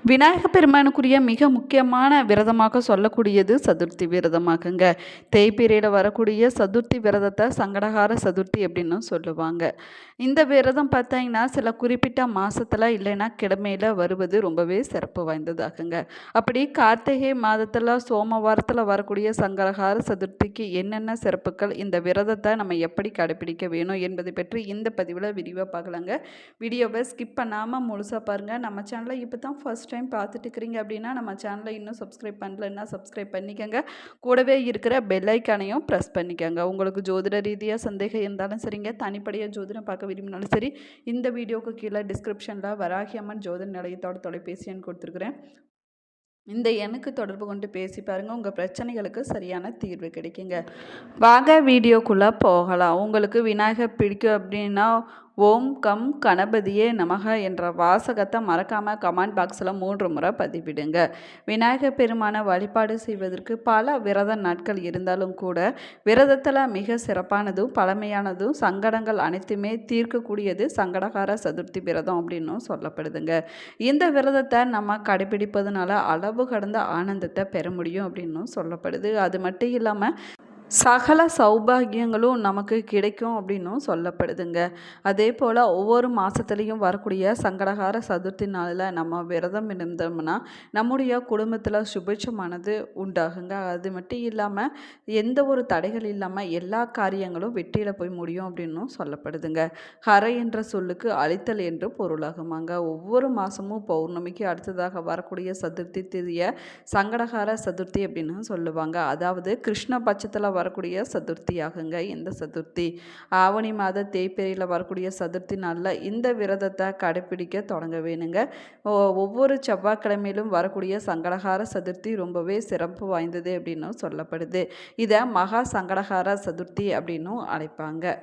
விநாயகப் பெருமானுக்குரிய மிக முக்கியமான விரதமாக சொல்லக்கூடியது சதுர்த்தி விரதமாகுங்க. தேய்பிறையில் வரக்கூடிய சதுர்த்தி விரதத்தை சங்கடஹார சதுர்த்தி அப்படின்னு சொல்லுவாங்க. இந்த விரதம் பார்த்தீங்கன்னா சில குறிப்பிட்ட மாதத்தில் இல்லைன்னா கிழமையில் வருவது ரொம்பவே சிறப்பு வாய்ந்ததாகுங்க. அப்படி கார்த்திகை மாதத்தில் சோமவாரத்தில் வரக்கூடிய சங்கடஹார சதுர்த்திக்கு என்னென்ன சிறப்புகள், இந்த விரதத்தை நம்ம எப்படி கடைபிடிக்க வேணும் என்பதை பற்றி இந்த பதிவில் விரிவாக பார்க்கலாங்க. வீடியோவை ஸ்கிப் பண்ணாமல் முழுசாக பாருங்கள். நம்ம சேனலை இப்போ தான் ஃபர்ஸ்ட் டைம் பார்த்துட்டு இருக்கிறீங்க அப்படின்னா நம்ம சேனலை இன்னும் சப்ஸ்கிரைப் பண்ணலன்னா சப்ஸ்கிரைப் பண்ணிக்கோங்க. கூடவே இருக்கிற பெல் ஐக்கானையும் ப்ரெஸ் பண்ணிக்கோங்க. உங்களுக்கு ஜோதிட ரீதியாக சந்தேகம் இருந்தாலும் சரிங்க, தனிப்படையாக ஜோதிடம் பார்க்க விரும்பினாலும் சரி, இந்த வீடியோவுக்கு கீழே டிஸ்கிரிப்ஷனில் வராகி அம்மன் ஜோதிட நிலையத்தோட தொலைபேசி எண் கொடுத்துருக்குறேன். இந்த எண்ணுக்கு தொடர்பு கொண்டு பேசி பாருங்கள். உங்கள் பிரச்சனைகளுக்கு சரியான தீர்வு கிடைக்குங்க. வாங்க வீடியோக்குள்ளே போகலாம். உங்களுக்கு விநாயகர் பிடிக்கும் அப்படின்னா ஓம் கம் கணபதியே நமக என்ற வாசகத்தை மறக்காமல் கமெண்ட் பாக்ஸில் 3 முறை பதிவிடுங்க. விநாயகர் பெருமானை வழிபாடு செய்வதற்கு பல விரத நாட்கள் இருந்தாலும் கூட விரதத்தில் மிக சிறப்பானதும் பழமையானதும் சங்கடங்கள் அனைத்துமே தீர்க்கக்கூடியது சங்கடகார சதுர்த்தி விரதம் அப்படின்னும் சொல்லப்படுதுங்க. இந்த விரதத்தை நம்ம கடைபிடிப்பதனால அளவு கடந்த ஆனந்தத்தை பெற முடியும் அப்படின்னும் சொல்லப்படுது. அது மட்டும் இல்லாமல் சகல சௌபாகியங்களும் நமக்கு கிடைக்கும் அப்படின்னும் சொல்லப்படுதுங்க. அதே போல் ஒவ்வொரு மாதத்துலேயும் வரக்கூடிய சங்கடகார சதுர்த்தி நாளில் நம்ம விரதம் இருந்தோம்னா நம்முடைய குடும்பத்தில் சுபிட்சமானது உண்டாகுங்க. அது மட்டும் இல்லாமல் எந்த ஒரு தடைகள் இல்லாமல் எல்லா காரியங்களும் வெற்றியில் போய் முடியும் அப்படின்னும் சொல்லப்படுதுங்க. ஹரை என்ற சொல்லுக்கு அழித்தல் என்று பொருளாகுமாங்க. ஒவ்வொரு மாதமும் பௌர்ணமிக்கு அடுத்ததாக வரக்கூடிய சதுர்த்தி திதியை சங்கடகார சதுர்த்தி அப்படின்னு சொல்லுவாங்க. அதாவது கிருஷ்ண பட்சத்தில் வரக்கூடிய சதுர்த்தி ஆகுங்க இந்த சதுர்த்தி. ஆவணி மாத தேய்பிறையில் வரக்கூடிய சதுர்த்தி நாளில் இந்த விரதத்தை கடைபிடிக்க தொடங்க வேணுங்க. ஒவ்வொரு செவ்வாய்க்கிழமையிலும் வரக்கூடிய சங்கடகார சதுர்த்தி ரொம்பவே சிறப்பு வாய்ந்தது அப்படின்னும் சொல்லப்படுது. இதை மகா சங்கடகார சதுர்த்தி அப்படின்னும் அழைப்பாங்க.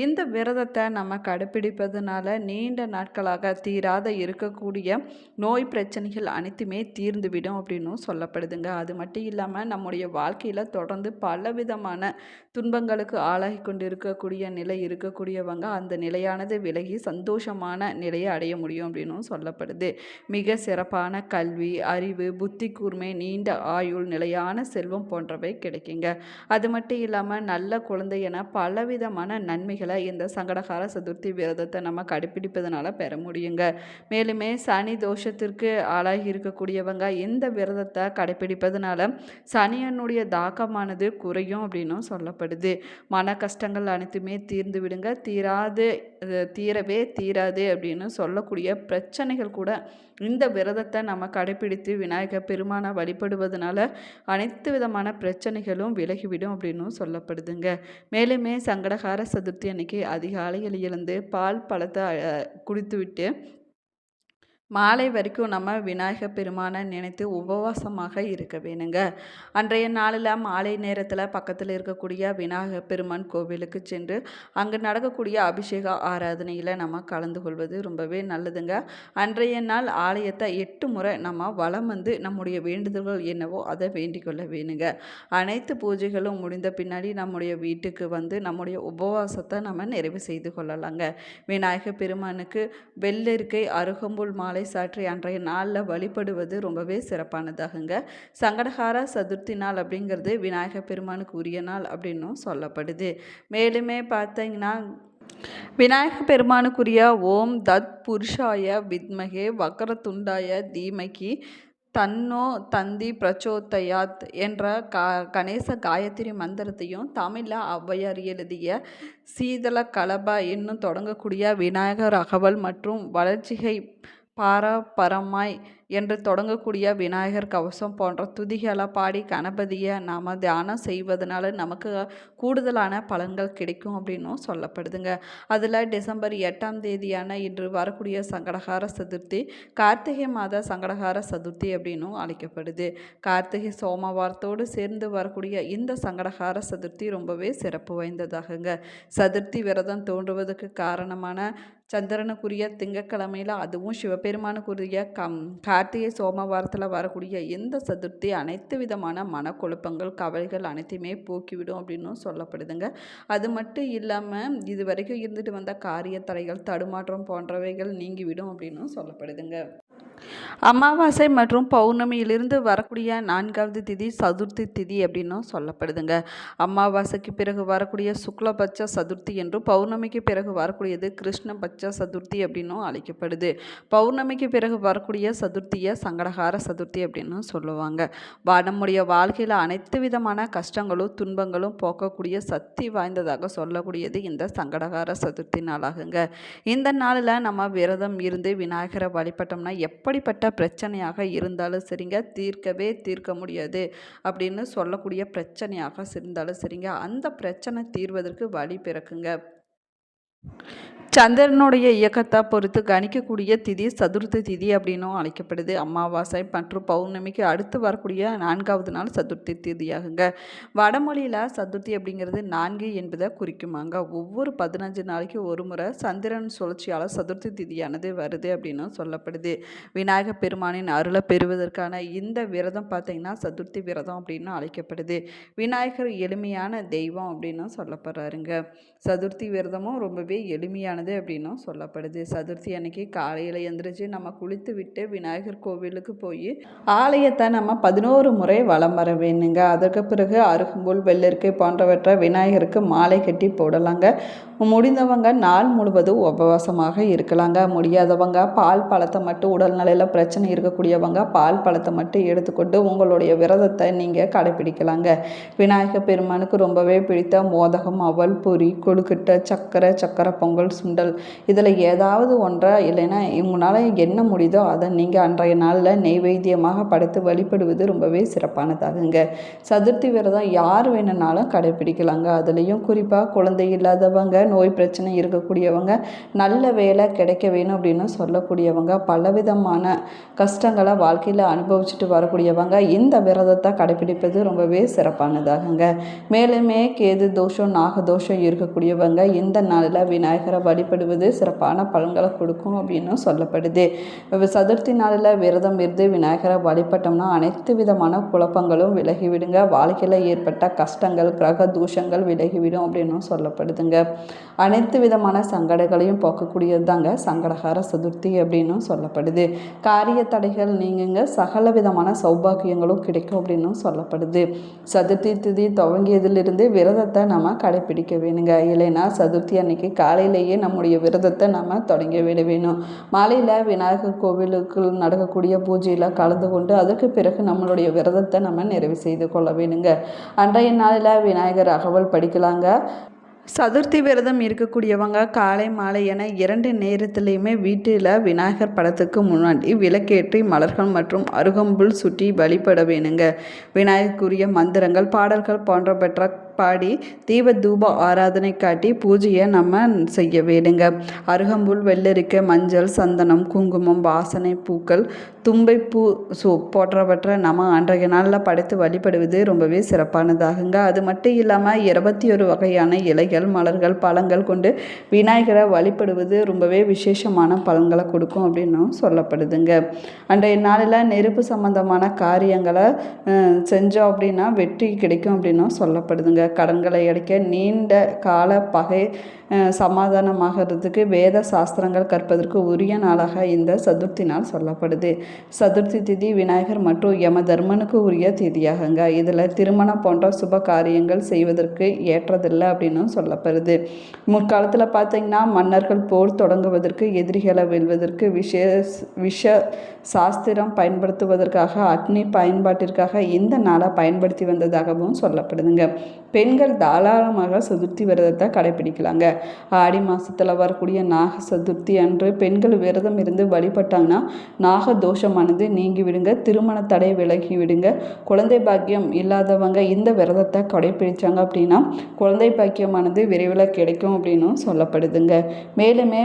இந்த விரதத்தை நம்ம கடைபிடிப்பதனால நீண்ட நாட்களாக தீராத இருக்கக்கூடிய நோய் பிரச்சனைகள் அனைத்துமே தீர்ந்துவிடும் அப்படின்னும் சொல்லப்படுதுங்க. அது மட்டும் இல்லாமல் நம்முடைய வாழ்க்கையில் தொடர்ந்து பலவிதமான துன்பங்களுக்கு ஆளாகி கொண்டு இருக்கக்கூடிய நிலை இருக்கக்கூடியவங்க அந்த நிலையானது விலகி சந்தோஷமான நிலையை அடைய முடியும் அப்படின்னும் சொல்லப்படுது. மிக சிறப்பான கல்வி, அறிவு, புத்தி கூர்மை, நீண்ட ஆயுள், நிலையான செல்வம் போன்றவை கிடைக்குங்க. அது மட்டும் இல்லாமல் நல்ல குழந்தை என பலவிதமான நன்மைகளை இந்த சங்கடகார சதுர்த்தி விரதத்தை நம்ம கடைபிடிப்பதனால பெற முடியுங்க. மேலுமே சனி தோஷத்திற்கு ஆளாகி இருக்கக்கூடியவங்க இந்த விரதத்தை கடைபிடிப்பதனால சனியனுடைய தாக்கமானது குறையும் அப்படின்னும் சொல்லப்படுது. மன கஷ்டங்கள் அனைத்துமே தீர்ந்து விடுங்க. தீரவே தீராது அப்படின்னு சொல்லக்கூடிய பிரச்சனைகள் கூட இந்த விரதத்தை நம்ம கடைபிடித்து விநாயகர் பெருமானை வழிபடுவதனால அனைத்து விதமான பிரச்சனைகளும் விலகிவிடும் அப்படின்னும் சொல்லப்படுதுங்க. மேலுமே சங்கடகார சதுர்த்தி அன்னைக்கு அதிகாலையில் எழுந்து பால் பழத்தை குடித்துவிட்டு மாலை வரைக்கும் நம்ம விநாயகர் பெருமானை நினைத்து உபவாசமாக இருக்க வேணுங்க. அன்றைய நாளில் மாலை நேரத்தில் பக்கத்தில் இருக்கக்கூடிய விநாயகர் பெருமான் கோவிலுக்கு சென்று அங்கே நடக்கக்கூடிய அபிஷேக ஆராதனையில் நம்ம கலந்து கொள்வது ரொம்பவே நல்லதுங்க. அன்றைய நாள் ஆலயத்தை 8 முறை நம்ம வலம் வந்து நம்முடைய வேண்டுதல்கள் என்னவோ அதை வேண்டிக் கொள்ள வேணுங்க. அனைத்து பூஜைகளும் முடிந்த பின்னாடி நம்முடைய வீட்டுக்கு வந்து நம்முடைய உபவாசத்தை நம்ம நிறைவு செய்து கொள்ளலாங்க. விநாயகர் பெருமானுக்கு வெள்ளரிக்கை, அருகம்புல் மாலை சாற்றி அன்றைய நாளில் வழிபடுவது ரொம்பவே சிறப்பானதாகுங்க. சங்கடஹார சதுர்த்தி நாள் அப்படிங்கிறது விநாயகர் பெருமானுக்கு உரிய நாள் அப்படின்னும் சொல்லப்படுது. மேலுமே பார்த்தீங்கன்னா விநாயகர் பெருமானுக்குரிய ஓம் தத் புருஷாய வித்மகே வக்கரதுண்டாய தீமகி தன்னோ தந்தி பிரச்சோதயாத் என்ற கணேச காயத்ரி மந்திரத்தையும் தமிழில் ஔவையார் எழுதிய சீதள கலப என்னும் தொடங்கக்கூடிய விநாயகர் அகவல் மற்றும் வளர்ச்சிகை பாரபரமாய் என்று தொடங்கக்கூடிய விநாயகர் கவசம் போன்ற துதிகளை பாடி கணபதியை நாம் தியானம் செய்வதனால நமக்கு கூடுதலான பலன்கள் கிடைக்கும் அப்படின்னும் சொல்லப்படுதுங்க. அதில் டிசம்பர் 8ஆம் தேதியான இன்று வரக்கூடிய சங்கடகார சதுர்த்தி கார்த்திகை மாத சங்கடகார சதுர்த்தி அப்படின்னும் அழைக்கப்படுது. கார்த்திகை சோமவாரத்தோடு சேர்ந்து வரக்கூடிய இந்த சங்கடகார சதுர்த்தி ரொம்பவே சிறப்பு வாய்ந்ததாகுங்க. சதுர்த்தி விரதம் தோன்றுவதற்கு காரணமான சந்திரனுக்குரிய திங்கட்கிழமையில் அதுவும் சிவபெருமானுக்குரிய கார்த்திகை சோமவாரத்தில் வரக்கூடிய இந்த சதுர்த்தி அனைத்து விதமான மனக்குழப்பங்கள், கவலைகள் அனைத்தையுமே போக்கிவிடும் அப்படின்னும் சொல்லப்படுதுங்க. அது மட்டும் இல்லாமல் இது வரைக்கும் இருந்துட்டு வந்த காரிய தடைகள், தடுமாற்றம் போன்றவைகள் நீங்கிவிடும் அப்படின்னும் சொல்லப்படுதுங்க. அமாவாசை மற்றும் பௌர்ணமியிலிருந்து வரக்கூடிய 4வது திதி சதுர்த்தி திதி அப்படின்னும் சொல்லப்படுதுங்க. அமாவாசைக்கு பிறகு வரக்கூடிய சுக்லபட்ச சதுர்த்தி என்றும், பௌர்ணமிக்கு பிறகு வரக்கூடியது கிருஷ்ணபட்ச சதுர்த்தி அப்படின்னும் அழைக்கப்படுது. பௌர்ணமிக்கு பிறகு வரக்கூடிய சதுர்த்தியை சங்கடகார சதுர்த்தி அப்படின்னு சொல்லுவாங்க. நம்முடைய வாழ்க்கையில் அனைத்து விதமான கஷ்டங்களும் துன்பங்களும் போக்கக்கூடிய சக்தி வாய்ந்ததாக சொல்லக்கூடியது இந்த சங்கடகார சதுர்த்தி நாளாகுங்க. இந்த நாளில் நம்ம விரதம் இருந்து விநாயகரை வழிபட்டோம்னா எப்படிப்பட்ட பிரச்சனையாக இருந்தாலும் சரிங்க, தீர்க்க முடியாது அப்படின்னு சொல்லக்கூடிய பிரச்சனையாக இருந்தாலும் சரிங்க, அந்த பிரச்சனை தீர்வதற்கு வழி பிறக்குங்க. சந்திரனுடைய இயக்கத்தை பொறுத்து கணிக்கக்கூடிய திதி சதுர்த்தி திதி அப்படின்னும் அழைக்கப்படுது. அமாவாசை மற்றும் பௌர்ணமிக்கு அடுத்து வரக்கூடிய 4வது நாள் சதுர்த்தி திதியாகுங்க. வடமொழியில் சதுர்த்தி அப்படிங்கிறது 4 என்பதை குறிக்குமாங்க. ஒவ்வொரு 15 நாளைக்கு ஒரு முறை சந்திரன் சுழற்சியால் சதுர்த்தி திதியானது வருது அப்படின்னு சொல்லப்படுது. விநாயகர் பெருமானின் அருளை பெறுவதற்கான இந்த விரதம் பார்த்திங்கன்னா சதுர்த்தி விரதம் அப்படின்னு அழைக்கப்படுது. விநாயகர் எளிமையான தெய்வம் அப்படின்னு சொல்லப்படுறாருங்க. சதுர்த்தி விரதமும் ரொம்பவே எளிமையானது அப்படின்னும் சொல்லப்படுது. சதுர்த்தி அன்னைக்கு காலையில் எழுந்திரிச்சு நம்ம குளித்து விட்டு விநாயகர் கோவிலுக்கு போய் ஆலயத்தை நம்ம 11 முறை வலம் வர வேணுங்க. அதற்கு பிறகு அருகம்புல் வெள்ளரிக்கை போன்றவற்றை விநாயகருக்கு மாலை கட்டி போடலாங்க. முடிந்தவங்க நாள் முழுவதும் உபவாசமாக இருக்கலாங்க. முடியாதவங்க பால் பழத்தை மட்டும், உடல்நிலையில் பிரச்சனை இருக்கக்கூடியவங்க பால் பழத்தை மட்டும் எடுத்துக்கொண்டு உங்களுடைய விரதத்தை நீங்கள் கடைப்பிடிக்கலாங்க. விநாயகர் பெருமானுக்கு ரொம்பவே பிடித்த மோதகம், அவல், பொரி, கொழுக்கட்டை, சக்கரை பொங்கல், சுண்டல் இதில் ஏதாவது ஒன்றை இல்லைன்னா உங்களால் என்ன முடியுதோ அதை நீங்கள் அன்றைய நாளில் நெய்வேத்தியமாக படைத்து வழிபடுவது ரொம்பவே சிறப்பானதாகுங்க. சதுர்த்தி விரதம் யார் வேணும்னாலும் கடைப்பிடிக்கலாங்க. அதுலேயும் குறிப்பாக குழந்தை இல்லாதவங்க, நோய் பிரச்சனை இருக்கக்கூடியவங்க, நல்ல வேலை கிடைக்க வேணும் அப்படின்னு சொல்லக்கூடியவங்க, பலவிதமான கஷ்டங்களை வாழ்க்கையில் அனுபவிச்சுட்டு வரக்கூடியவங்க இந்த விரதத்தை கடைப்பிடிப்பது ரொம்பவே சிறப்பானதாகுங்க. மேலுமே கேது தோஷம், நாகதோஷம் இருக்கக்கூடியவங்க இந்த நாளில் விநாயகரை வழிபடுவது சிறப்பான பலன்களை கொடுக்கும் அப்படின்னு சொல்லப்படுது. சதுர்த்தி நாளில் விரதம் இருந்து விநாயகரை வழிபட்டோம்னா அனைத்து விதமான குழப்பங்களும் விலகிவிடுங்க. வாழ்க்கையில் ஏற்பட்ட கஷ்டங்கள், கிரக தூஷங்கள் விலகிவிடும் அப்படின்னு சொல்லப்படுதுங்க. அனைத்து விதமான சங்கடங்களையும் போக்கக்கூடியது தாங்க சங்கடகார சதுர்த்தி அப்படின்னு சொல்லப்படுது. காரிய தடைகள் நீங்குங்க, சகல விதமான சௌபாகியங்களும் கிடைக்கும் அப்படின்னு சொல்லப்படுது. சதுர்த்தி திதி துவங்கியதிலிருந்து விரதத்தை நம்ம கடைப்பிடிக்க வேணுங்க. இல்லைன்னா சதுர்த்தி அன்னைக்கு காலையிலேயே நம்முடைய விரதத்தை நம்ம தொடங்கி விட வேணும். மாலையில் விநாயகர் கோவிலுக்கு நடக்கக்கூடிய பூஜையில் கலந்து கொண்டு அதற்கு பிறகு நம்மளுடைய விரதத்தை நம்ம நிறைவு செய்து கொள்ள வேணுங்க. அன்றைய நாளில் விநாயகர் அகவல் படிக்கலாங்க. சதுர்த்தி விரதம் இருக்கக்கூடியவங்க காலை மாலை என 2 நேரத்துலையுமே வீட்டில் விநாயகர் படத்துக்கு முன்னாடி விளக்கேற்றி மலர்கள் மற்றும் அருகம்புல் சுற்றி வழிபட வேணுங்க. விநாயகருக்குரிய மந்திரங்கள், பாடல்கள் போன்றவற்றை பாடி தீப தூப ஆராதனை காட்டி பூஜையை நம்ம செய்ய வேணுங்க. அருகம்புல், வெள்ளரிக்கை, மஞ்சள், சந்தனம், குங்குமம், வாசனை பூக்கள், தும்பை பூ போன்றவற்றை நம்ம அன்றைய நாளில் படைத்து வழிபடுவது ரொம்பவே சிறப்பானதாகுங்க. அது மட்டும் இல்லாமல் 21 வகையான இலைகள், மலர்கள், பழங்கள் கொண்டு விநாயகரை வழிபடுவது ரொம்பவே விசேஷமான பலன்களை கொடுக்கும் அப்படின்னும் சொல்லப்படுதுங்க. அன்றைய நாளில் நெருப்பு சம்பந்தமான காரியங்களை செஞ்சோம் அப்படின்னா வெற்றி கிடைக்கும் அப்படின்னும் சொல்லப்படுதுங்க. கடன்களை அடைக்க நீண்ட கால பகை சமாதானமாகிறதுக்கு வேத சாஸ்திரங்கள் கற்பதற்கு உரிய நாளாக இந்த சதுர்த்தி நாள் சொல்லப்படுது. சதுர்த்தி திதி விநாயகர் மற்றும் யம தர்மனுக்கு உரிய திதியாகுங்க. இதில் திருமணம் போன்ற சுப காரியங்கள் செய்வதற்கு ஏற்றதில்லை அப்படின்னு சொல்லப்படுது. முற்காலத்தில் பார்த்திங்கன்னா மன்னர்கள் போர் தொடங்குவதற்கு, எதிரிகளை வெல்வதற்கு, விஷ சாஸ்திரம் பயன்படுத்துவதற்காக, அக்னி பயன்பாட்டிற்காக இந்த நாளை பயன்படுத்தி வந்ததாகவும் சொல்லப்படுதுங்க. பெண்கள் தாராளமாக சதுர்த்தி விரதத்தை கடைப்பிடிக்கலாங்க. ஆடி மாதத்தில் வரக்கூடிய நாக சதுர்த்தி அன்று பெண்கள் விரதம் இருந்து வழிபட்டாங்கன்னா நாக தோஷமானது நீங்கி விடுங்க, திருமண தடை விலகி விடுங்க. குழந்தை பாக்கியம் இல்லாதவங்க இந்த விரதத்தை கடைப்பிடிச்சாங்க அப்படின்னா குழந்தை பாக்கியமானது விரைவில் கிடைக்கும் அப்படின்னும் சொல்லப்படுதுங்க. மேலுமே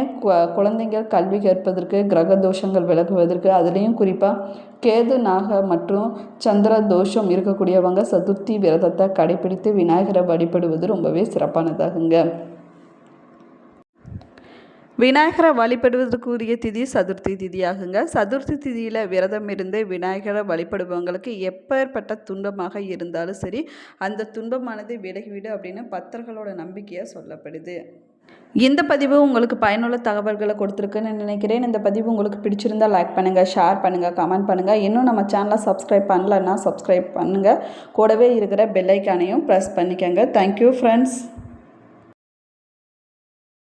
குழந்தைகள் கல்வி கற்பதற்கு, கிரக தோஷங்கள் விலகுவதற்கு, அதுலேயும் குறிப்பாக கேது, நாக மற்றும் சந்திர தோஷம் இருக்கக்கூடியவங்க சதுர்த்தி விரதத்தை கடைப்பிடித்து விநாயகரை வழிபடுவது ரொம்பவே சிறப்பானதாகுங்க. விநாயகரை வழிபடுவதற்குரிய திதி சதுர்த்தி திதியாகுங்க. சதுர்த்தி திதியில் விரதம் இருந்து விநாயகரை வழிபடுபவங்களுக்கு எப்பேற்பட்ட துன்பமாக இருந்தாலும் சரி அந்த துன்பமானது விலகிவிடும் அப்படின்னு பக்தர்களோட நம்பிக்கையாக சொல்லப்படுது. இந்த பதிவு உங்களுக்கு பயனுள்ள தகவல்களை கொடுத்துருக்குன்னு நினைக்கிறேன். இந்த பதிவு உங்களுக்கு பிடிச்சிருந்தால் லைக் பண்ணுங்கள், ஷேர் பண்ணுங்கள், கமெண்ட் பண்ணுங்கள். இன்னும் நம்ம சேனலை சப்ஸ்கிரைப் பண்ணலன்னா சப்ஸ்கிரைப் பண்ணுங்கள். கூடவே இருக்கிற பெல் ஐக்கானையும் ப்ரெஸ் பண்ணிக்கோங்க. Thank you friends.